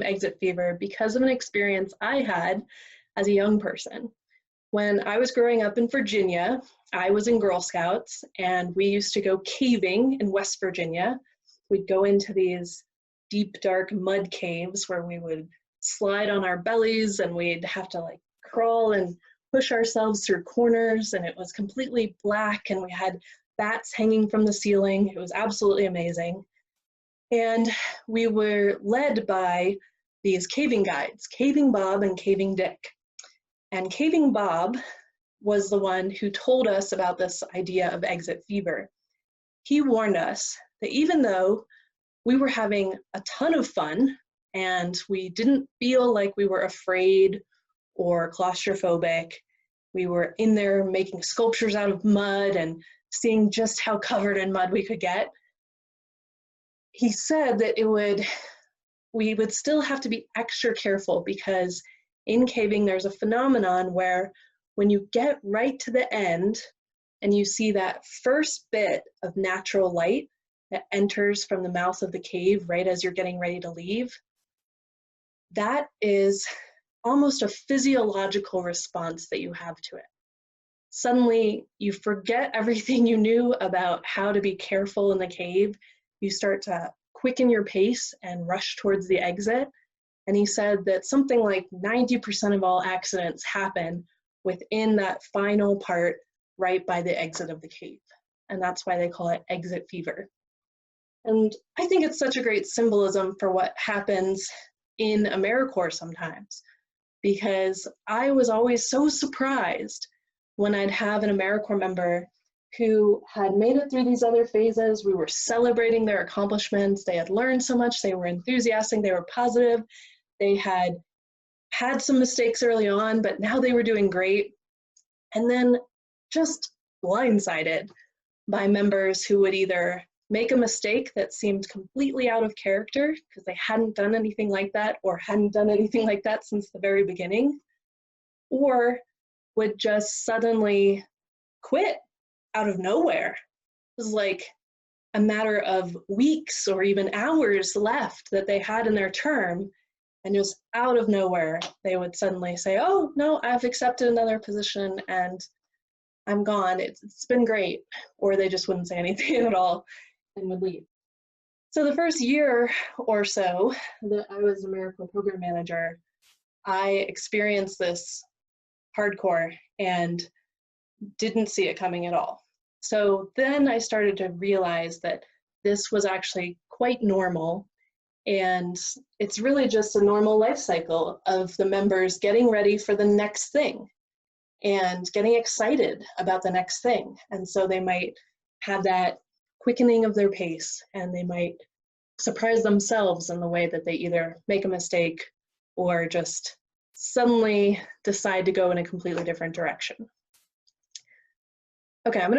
exit fever because of an experience I had as a young person. When I was growing up in Virginia, I was in Girl Scouts, and we used to go caving in West Virginia. We'd go into these deep, dark mud caves where we would slide on our bellies, and we'd have to like crawl and push ourselves through corners, and it was completely black, and we had bats hanging from the ceiling. It was absolutely amazing. And we were led by these caving guides, Caving Bob and Caving Dick. And Caving Bob was the one who told us about this idea of exit fever. He warned us that even though we were having a ton of fun and we didn't feel like we were afraid or claustrophobic, we were in there making sculptures out of mud and seeing just how covered in mud we could get. He said that we would still have to be extra careful, because in caving there's a phenomenon where when you get right to the end and you see that first bit of natural light that enters from the mouth of the cave right as you're getting ready to leave, that is almost a physiological response that you have to it. Suddenly you forget everything you knew about how to be careful in the cave. You start to quicken your pace and rush towards the exit. And he said that something like 90% of all accidents happen within that final part right by the exit of the cave. And that's why they call it exit fever. And I think it's such a great symbolism for what happens in AmeriCorps sometimes, because I was always so surprised when I'd have an AmeriCorps member who had made it through these other phases. We were celebrating their accomplishments. They had learned so much. They were enthusiastic. They were positive. They had had some mistakes early on, but now they were doing great. And then just blindsided by members who would either make a mistake that seemed completely out of character because they hadn't done anything like that or hadn't done anything like that since the very beginning, or would just suddenly quit out of nowhere. It was like a matter of weeks or even hours left that they had in their term, and just out of nowhere they would suddenly say, oh no, I've accepted another position and I'm gone, it's been great. Or they just wouldn't say anything at all and would leave. So the first year or so that I was AmeriCorps Program Manager, I experienced this hardcore and didn't see it coming at all. So then I started to realize that this was actually quite normal, and it's really just a normal life cycle of the members getting ready for the next thing and getting excited about the next thing. And so they might have that quickening of their pace, and they might surprise themselves in the way that they either make a mistake or just suddenly decide to go in a completely different direction. Okay, I'm going to